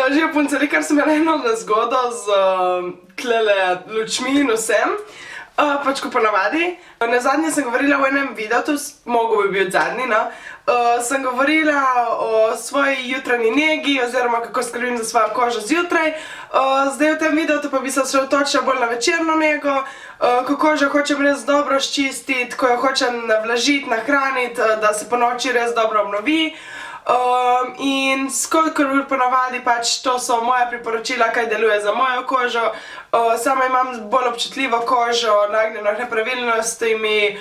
Že punce, kar sem imela eno nezgodo z tlele lučmi in vsem. Pač ko ponavadi. Nazadnje sem govorila v enem videu, to mogo bi bil zadnji, no. Sem govorila o svoji jutranji negi oziroma kako skrbim za svojo kožo zjutraj. Zdaj v tem videu pa bi se osredotočila bolj na večerno nego, ko kožo hočem res dobro ščistiti, ko jo hočem navlažiti, nahraniti, da se po noči res dobro obnovi. In kolikor ponavadi pač to so moja priporočila, kaj deluje za mojo kožo. Sama imam bolj občutljivo kožo, nagnjeno k nepravilnostim in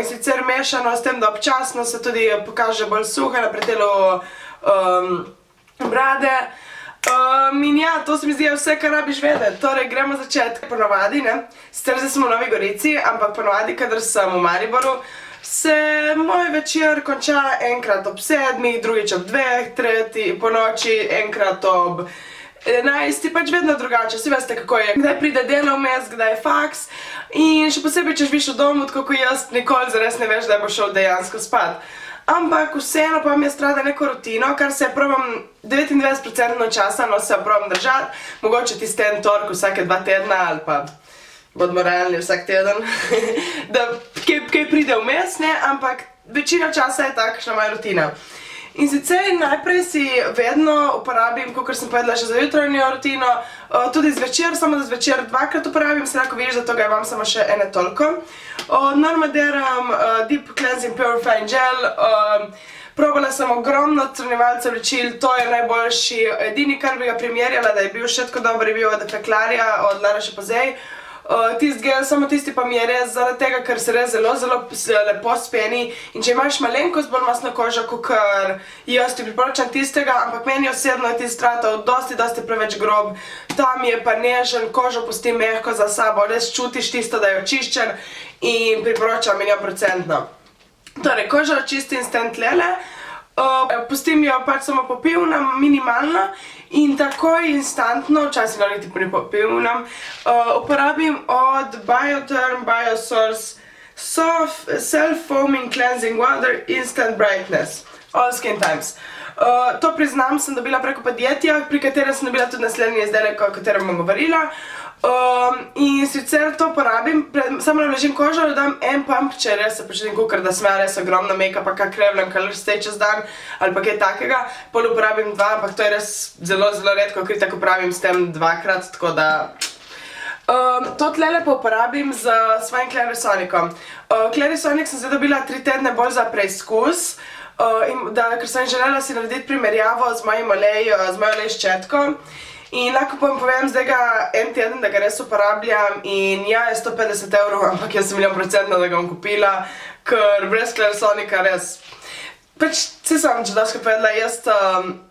sicer mešano s tem, da občasno se tudi pokaže bolj suha na predelu brade. In ja, to se mi zdi vse, kar rabiš vedeti. Torej, gremo začeti ponavadi, ne. Sicer zdaj smo v Novi Gorici, ampak ponavadi, kadar sem v Mariboru, se moj večer konča enkrat ob 7, drugič ob 2, tretji po noči, enkrat ob 11, pač vedno drugače, vsi veste kako je. Kdaj pride delo vmes, kdaj je faks in še posebej, če živiš v domu, tako kot jaz, nikoli zares ne veš, da bo šel dejansko spat. Ampak vseeno pa mi je strada neko rutino, kar se probam 29% časa, no se probam držati, mogoče tiste en tork vsake 2 tedna ali pa bodimo realni vsak teden, da kaj pride vmes, ne, ampak večina časa je takšna moja rutina. In sicer najprej si vedno uporabim, kakor sem povedala že za jutranjo rutino, tudi zvečer, samo da zvečer 2-krat uporabim, se lahko vidiš, da toga imam samo še ene toliko. Normaderam Deep Cleansing Purifying Gel, probala sem ogromno odstranjevalcev ličil, to je najboljši, edini kar bi ga primerjala, da je bil še tako dober, je bil od Feklarija, od La Roche-Posay. Tisti gel, samo tisti pa mi je res zaradi tega, ker se res zelo lepo speni in če imaš malenkost bolj masno kožo, kakor jaz ti priporočam tistega, ampak meni osebno je tisti Stratov dosti preveč grob, tam je pa nežen, kožo pusti mehko za sabo, res čutiš tisto, da je očiščen in priporočam milijonprocentno. Torej, kožo čisti instant lele, pustim jo pač samo popivnam minimalno in takoj instantno, včasih niti popivnam, uporabim od Bioderm Biosource Soft Self-Foaming Cleansing Water Instant Brightness All Skin Types. To priznam, sem dobila preko podjetja, pri katerem sem dobila tudi naslednji izdelek, o katerem bom govorila. In sicer to porabim, samo navlažim kožo, dodam en pump, če res se počutim kakor, da sem res ogromno make-upa, kak krevljam color stay čez dan ali pa kaj takega, pol uporabim 2, ampak to je res zelo redko, ker tako uporabim s tem 2-krat, tako da... To tlele pa uporabim z svojim Clarisonicom. Clarisonic sem zdaj dobila 3 tedne bolj za preizkus, ker sem želela si narediti primerjavo z mojim olej ščetko. In lahko povem zdaj ga en teden, da ga res uporabljam in ja, je 150 €, ampak jaz sem milijonprocentno, da ga bom kupila, ker brez Clarisonica res... Pač, se sem že dosti povedala,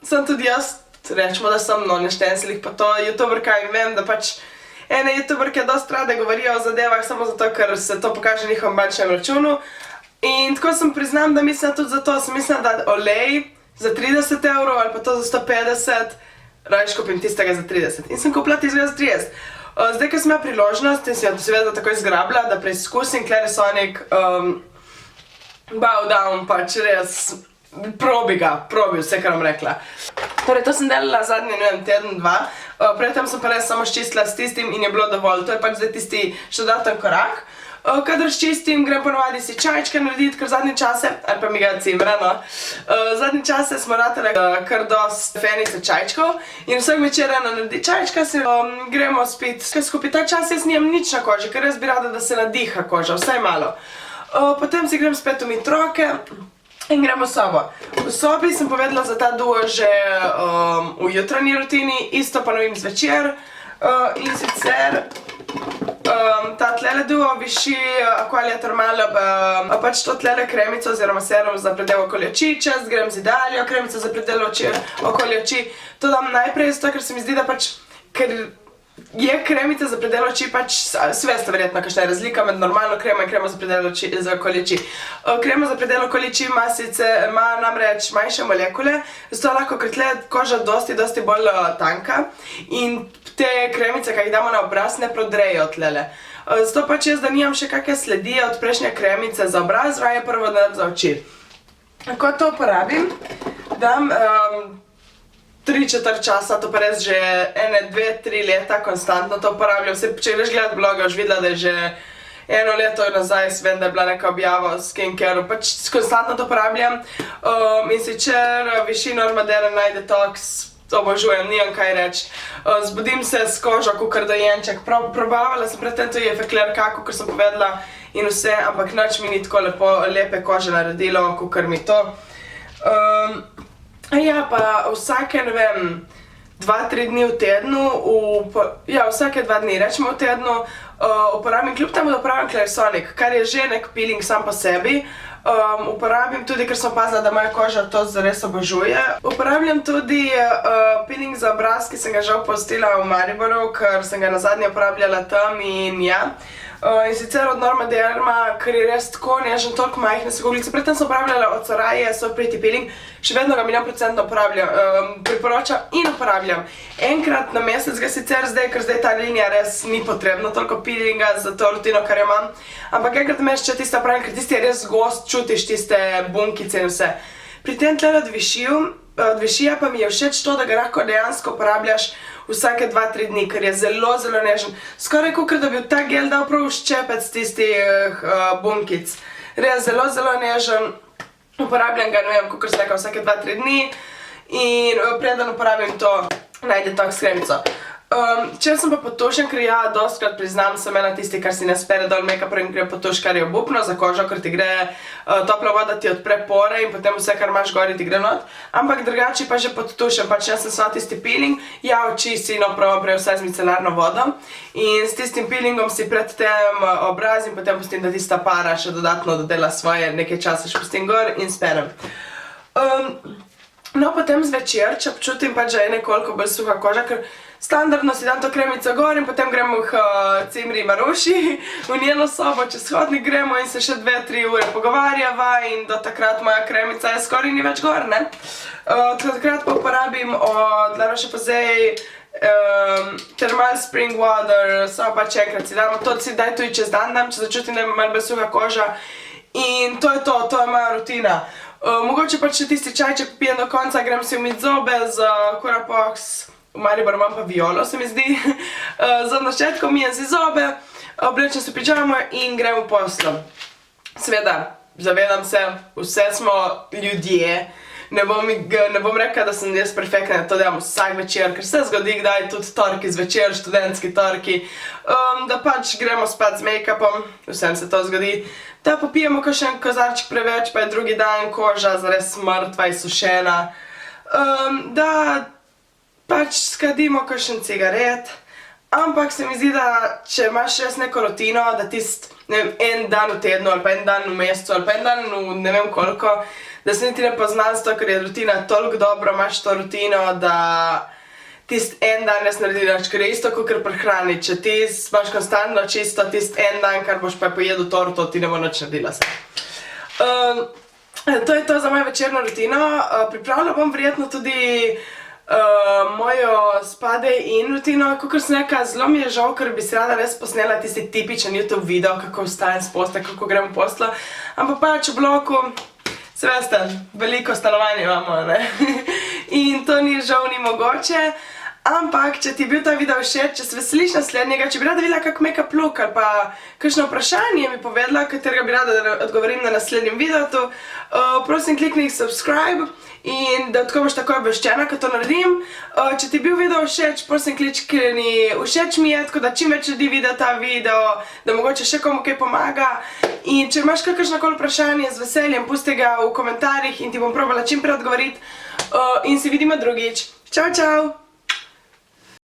sem tudi jaz, rečemo, da sem neštenslih pa to youtuberka in vem, da pač ene youtuberke dosti rade govorijo o zadevah samo zato, ker se to pokaže na njihovem bančnem računu. In tako sem priznam, da mislim tudi zato, sem mislila, da olej za 30 € ali pa to za 150, rajš kupim tistega za 30. In sem kupila tistega za 30. Zdaj, ko sem imela priložnost in sem jo seveda takoj zgrabila, da preizkusim Clarisonic, bow down, pač res, probi vse, kar bom rekla. Torej, to sem delala zadnji, ne vem, teden, 2. Predtem sem pa res samo ščistila s tistim in je bilo dovolj. To je pač zdaj tisti še dodaten korak. Kadar ščistim, grem ponovadi si čajčke narediti, ker zadnje čase, ali pa mi ga cimra, no. Zadnje čase smo ratele kar dosti fenice čajčkov in vsak večer eno naredi čajčka, se gremo spit skupaj. Ta čas jaz nijem nič na koži, ker jaz bi rada, da se nadiha koža, vsaj malo. Potem si grem spet umit roke in gremo v sobo. V sobi sem povedala za ta duo že v jutranji rutini, isto ponovim zvečer in sicer ta tlele duo Vichy Aqualia Thermal, pač to tlele kremico oziroma serum za predel okoli oči, čez grem z Idealio kremico za predel okoli oči. To dam najprej zato, ker se mi zdi, da pač, ker je kremica za predel oči, pač vsi veste verjetno, kakšna je razlika med normalno kremo in kremo za predel okoli oči. Krema za predel okoli oči ima namreč manjše molekule, zato lahko, ker tle koža dosti bolj tanka in te kremice, kaj jih damo na obraz, ne prodrejo tlele. Zato pač jaz, da nimam še kakšne sledi od prejšnje kremice za obraz, raje prvo dam za oči. Ko to uporabim, dam 3/4 časa, to pa res že 1, 2, 3 leta konstantno to uporabljam. Če greš gledat bloga, boš videla, da je že 1 leto nazaj, vem, da je bila neka objava o skincare, pač konstantno to uporabljam. In sicer Vichy Normadera Night Detox, obožujem, nimam kaj reči. Zbudim se s kožo, kakor dojenček. Probavala sem predtem tudi Eclair, kakor sem povedala in vse, ampak nič mi ni tako lepe kože naredilo, kakor mi to. Ja, pa vsake, ne vem, 2-3 dni v tednu, ja, vsake 2 dni, rečemo v tednu, uporabim, kljub temu, da uporabim Clarisonic, kar je že nek peeling sam po sebi. Uporabim tudi, ker sem opazila, da moja koža to zares obožuje. Uporabljam tudi peeling za obraz, ki sem ga žal postila v Mariboru, ker sem ga nazadnje uporabljala tam in ja. In sicer od Normaderma, ker je res tako nežen, toliko majhne so guglice. Predtem sem uporabljala od Soraje, So Pretty Peeling, še vedno ga 100% priporočam in uporabljam. Enkrat na mesec ga sicer zdaj, ker zdaj ta linija res ni potrebno toliko peelinga za to rutino, kar jo imam. Ampak enkrat na mesec, če tiste uporabljam, ker tisti je res gost, čutiš tiste bunkice in vse. Pri tem tle od Vichyja pa mi je všeč to, da ga lahko dejansko uporabljaš vsake 2-3 dni, ker je zelo, zelo nežen. Skoraj kakor da bi v ta gel dal prav ščepec tistih bunkic. Res zelo, zelo nežen. Uporabljam ga, ne vem, kakor sem rekla, vsake 2-3 dni. In preden uporabim to Night Detox kremico. Če sem pa potušen, ker ja, dostikrat priznam, sem ena tisti, kar si ne spere dol make-up in gre potuš, kar je obupno za kožo, ker ti gre topla voda ti odpre pore in potem vse, kar imaš gori, ti gre not. Ampak drugače pa že potušen, pač jaz sem samo tisti peeling, ja, oči si napravo prej vse z micelarno vodo in s tistim peelingom si predtem obraz in potem pustim, da tista para še dodatno dodela svoje, nekaj časa še pustim gor in sperem. No, potem zvečer, če občutim pač, da je nekoliko bolj suha koža, ker standardno si dam to kremico gor in potem gremo v Cimri Maruši, v njeno sobo, čez hodnik gremo in se še 2-3 ure pogovarjava in do takrat moja kremica je skoraj ni več gor, ne? Takrat pa uporabim od La Roche-Posay Thermal Spring Water, samo pač enkrat si dam, to si daj tudi čez dan dam, če začutim, da je malo bolj suha koža in to je to je moja rutina. Mogoče pač še tisti čajček pijem do konca, grem si umit zobe z Curapox, v Mariboru imam pa Violo, se mi zdi. Za načetko mijem si zobe, oblečem se pižamo in grem v poslo. Seveda, zavedam se, vse smo ljudje. Ne bom rekla, da sem jaz perfektna, to delam vsak večer, ker se zgodi kdaj tudi torki zvečer, študentski torki, da pač gremo spat z make-upom, vsem se to zgodi, da popijemo kakšen kozarček preveč, pa je drugi dan koža zares mrtva, izsušena, da pač skadimo kakšen cigaret, ampak se mi zdi, da če imaš res neko rutino, da tist, ne vem, en dan v tednu, ali pa en dan v mesecu, ali pa en dan v ne vem koliko, da se niti ne poznam s to, ker je rutina toliko dobro, imaš to rutino, da tist en dan res naredi nič, ker je isto kakor pri hrani. Če ti imaš konstantno čisto tist en dan, kar boš pa pojedel torto, ti ne bo nič naredila se. To je to za mojo večerno rutino. Pripravila bom verjetno tudi mojo spadej in rutino, kakor sem rekla, zelo mi je žal, ker bi si rada res posnela tisti tipičen YouTube video, kako vstajem s postelje, kako grem v posteljo, ampak pač v bloku, se veste, veliko stanovanje imamo, ne? In to ni žal ni mogoče, ampak če ti je bil ta video všeč, če se veseliš naslednjega, če bi rada videla kak make-up look ali pa kakšno vprašanje mi povedala, katerega bi rada, da odgovorim na naslednjem videu, prosim klikni subscribe in da tako boš takoj obveščena, ko to naredim. Če ti je bil video všeč, prosim klikni všeč mi je, tako da čim več ljudi vidi ta video, da mogoče še komu kaj pomaga. In če imaš kakršnokoli vprašanje, z veseljem pusti ga v komentarjih in ti bom probala čim prej odgovoriti. In se vidimo drugič. Čau, čau!